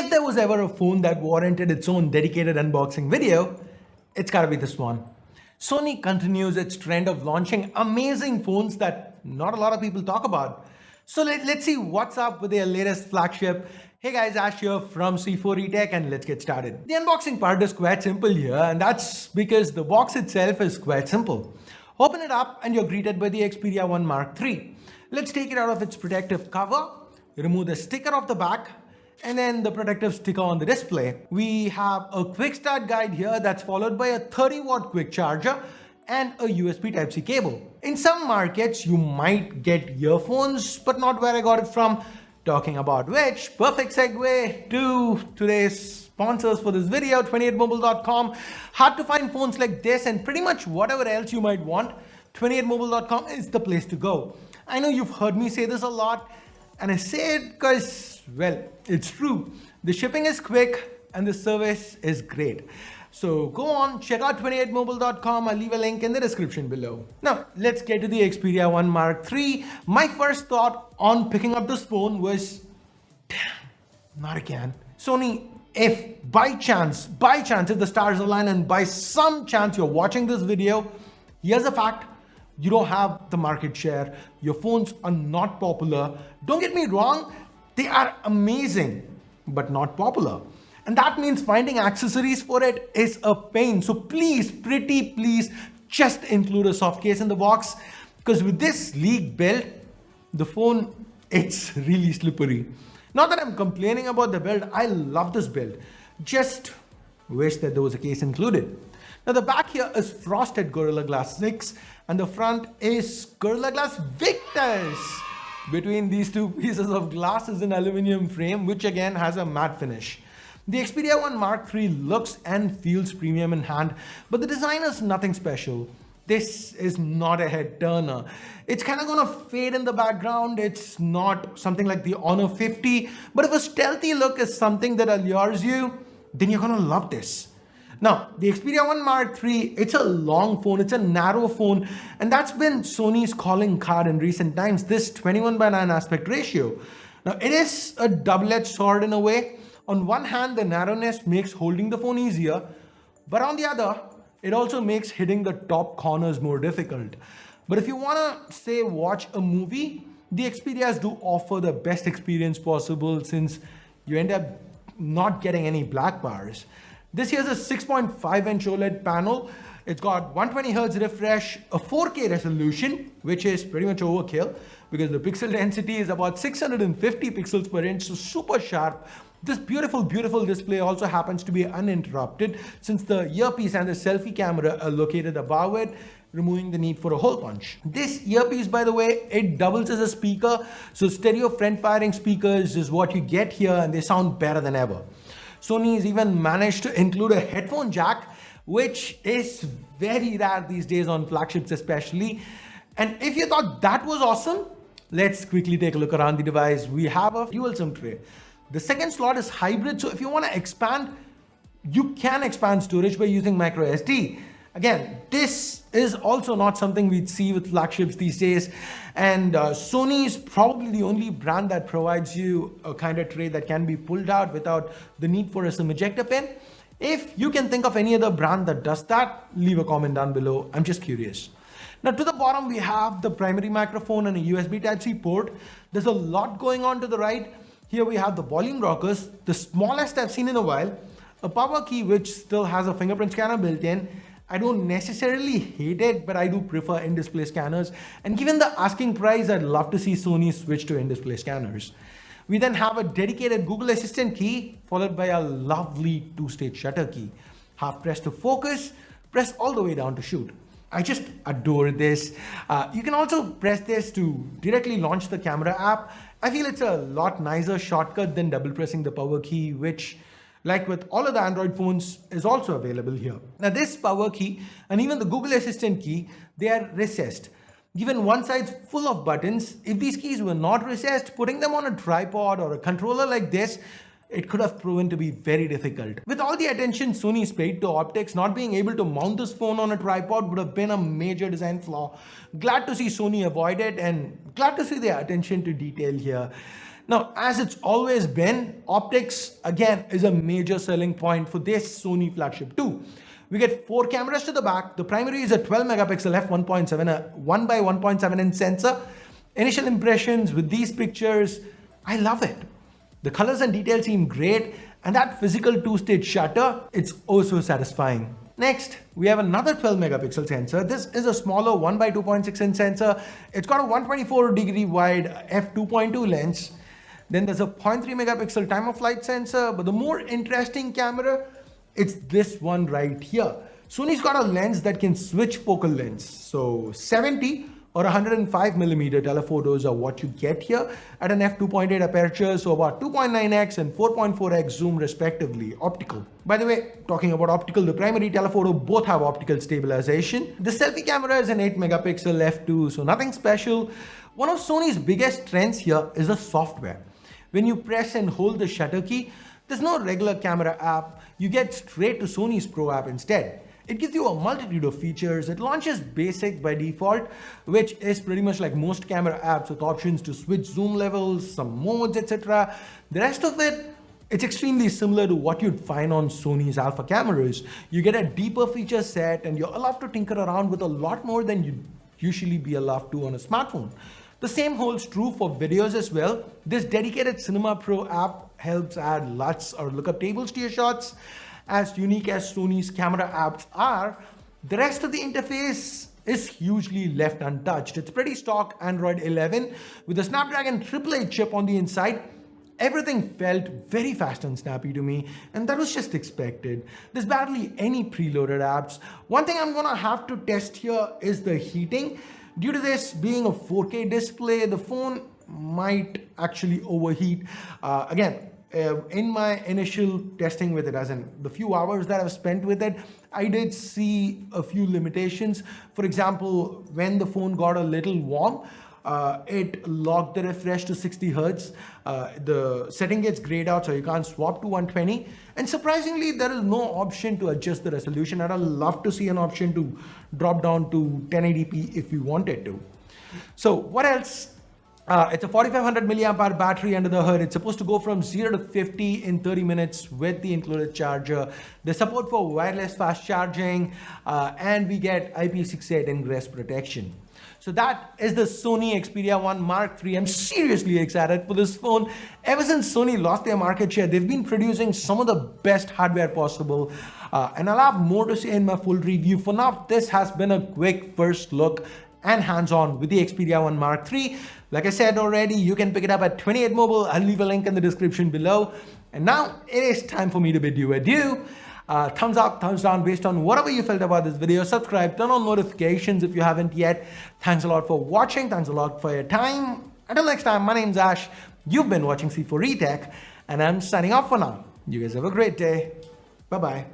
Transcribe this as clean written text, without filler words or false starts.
If there was ever a phone that warranted its own dedicated unboxing video, it's gotta be this one. Sony continues its trend of launching amazing phones that not a lot of people talk about. So let's see what's up with their latest flagship. Hey guys, Ash here from C4E Tech and let's get started. The unboxing part is quite simple here, and that's because the box itself is quite simple. Open it up and you're greeted by the Xperia 1 Mark III. Let's take it out of its protective cover, remove the sticker off the back, and then the protective sticker on the display. We have a quick start guide here that's followed by a 30-watt quick charger and a USB Type-C cable. In some markets, you might get earphones, but not where I got it from. Talking about which, perfect segue to today's sponsors for this video, 28mobile.com. Hard to find phones like this and pretty much whatever else you might want, 28mobile.com is the place to go. I know you've heard me say this a lot, and I say it because, well, it's true. The shipping is quick and the service is great. So go on, check out 28mobile.com. I'll leave a link in the description below. Now, let's get to the Xperia 1 Mark III. My first thought on picking up this phone was, damn, not again. Sony, if by chance, if the stars align and by some chance you're watching this video, here's a fact. You don't have the market share. Your phones are not popular. Don't get me wrong, they are amazing, but not popular. And that means finding accessories for it is a pain. So please, pretty please, just include a soft case in the box, because with this sleek build, the phone, it's really slippery. Not that I'm complaining about the build, I love this build. Just wish that there was a case included. Now the back here is frosted Gorilla Glass 6 and the front is Gorilla Glass Victus. Between these two pieces of glass is an aluminum frame, which again has a matte finish. The Xperia 1 Mark III looks and feels premium in hand, but the design is nothing special. This is not a head turner. It's kind of gonna fade in the background. It's not something like the Honor 50, but if a stealthy look is something that allures you, then you're gonna love this. Now, the Xperia 1 Mark III, it's a long phone, it's a narrow phone, and that's been Sony's calling card in recent times, this 21:9 aspect ratio. Now, it is a double-edged sword in a way. On one hand, the narrowness makes holding the phone easier, but on the other, it also makes hitting the top corners more difficult. But if you wanna, say, watch a movie, the Xperias do offer the best experience possible since you end up not getting any black bars. This here's a 6.5-inch OLED panel. It's got 120Hz refresh, a 4K resolution, which is pretty much overkill because the pixel density is about 650 pixels per inch, so super sharp. This beautiful, beautiful display also happens to be uninterrupted since the earpiece and the selfie camera are located above it, removing the need for a hole punch. This earpiece, by the way, it doubles as a speaker. So stereo front-firing speakers is what you get here and they sound better than ever. Sony's even managed to include a headphone jack, which is very rare these days on flagships especially. And if you thought that was awesome, let's quickly take a look around the device. We have a dual SIM tray. The second slot is hybrid, so if you want to expand, you can expand storage by using micro SD. Again, this is also not something we'd see with flagships these days, and Sony is probably the only brand that provides you a kind of tray that can be pulled out without the need for a SIM ejector pin. If you can think of any other brand that does that, leave a comment down below. I'm just curious. Now to the bottom, we have the primary microphone and a USB Type-C port. There's a lot going on to the right. Here we have the volume rockers, the smallest I've seen in a while, a power key which still has a fingerprint scanner built in. I don't necessarily hate it, but I do prefer in-display scanners. And given the asking price, I'd love to see Sony switch to in-display scanners. We then have a dedicated Google Assistant key, followed by a lovely two-stage shutter key. Half press to focus, press all the way down to shoot. I just adore this. You can also press this to directly launch the camera app. I feel it's a lot nicer shortcut than double pressing the power key, which, like with all of the Android phones, is also available here. Now this power key and even the Google Assistant key, they are recessed. Given one side's full of buttons, if these keys were not recessed, putting them on a tripod or a controller like this, it could have proven to be very difficult. With all the attention Sony's paid to optics, not being able to mount this phone on a tripod would have been a major design flaw. Glad to see Sony avoid it and glad to see their attention to detail here. Now, as it's always been, optics again is a major selling point for this Sony Flagship 2. We get 4 cameras to the back. The primary is a 12 megapixel f1.7, a 1 by 1.7 inch sensor. Initial impressions with these pictures, I love it. The colors and details seem great, and that physical 2-stage shutter, it's also satisfying. Next, we have another 12 megapixel sensor. This is a smaller 1 by 2.6 inch sensor. It's got a 124-degree wide f2.2 lens. Then there's a 0.3 megapixel time of flight sensor, but the more interesting camera, it's this one right here. Sony's got a lens that can switch focal lengths. So 70 or 105 millimeter telephotos are what you get here at an f2.8 aperture, so about 2.9x and 4.4x zoom respectively, optical. By the way, talking about optical, the primary telephoto both have optical stabilization. The selfie camera is an 8 megapixel f2, so nothing special. One of Sony's biggest strengths here is the software. When you press and hold the shutter key, there's no regular camera app. You get straight to Sony's Pro app instead. It gives you a multitude of features. It launches basic by default, which is pretty much like most camera apps with options to switch zoom levels, some modes, etc. The rest of it, it's extremely similar to what you'd find on Sony's alpha cameras. You get a deeper feature set and you're allowed to tinker around with a lot more than you'd usually be allowed to on a smartphone. The same holds true for videos as well. This dedicated Cinema Pro app helps add LUTs or lookup tables to your shots. As unique as Sony's camera apps are, the rest of the interface is hugely left untouched. It's pretty stock Android 11 with a Snapdragon 888 chip on the inside. Everything felt very fast and snappy to me, and that was just expected. There's barely any preloaded apps. One thing I'm gonna have to test here is the heating. Due to this being a 4K display, the phone might actually overheat. In my initial testing with it, as in the few hours that I've spent with it, I did see a few limitations. For example, when the phone got a little warm, it locked the refresh to 60 Hertz. The setting gets grayed out, so you can't swap to 120. And surprisingly, there is no option to adjust the resolution. I'd love to see an option to drop down to 1080p if you wanted to. So what else? It's a 4500 milliamp hour battery under the hood. It's supposed to go from 0 to 50 in 30 minutes with the included charger. The support for wireless fast charging, and we get IP68 ingress protection. So that is the Sony Xperia 1 Mark III. I'm seriously excited for this phone. Ever since Sony lost their market share, they've been producing some of the best hardware possible. And I'll have more to say in my full review. For now, this has been a quick first look and hands-on with the Xperia 1 Mark III. Like I said already, you can pick it up at 28 Mobile. I'll leave a link in the description below. And now it is time for me to bid you adieu. Thumbs up, thumbs down based on whatever you felt about this video. Subscribe, turn on notifications if you haven't yet. Thanks a lot for watching. Thanks a lot for your time. Until next time, my name's Ash. You've been watching C4E Tech, and I'm signing off for now. You guys have a great day. Bye-bye.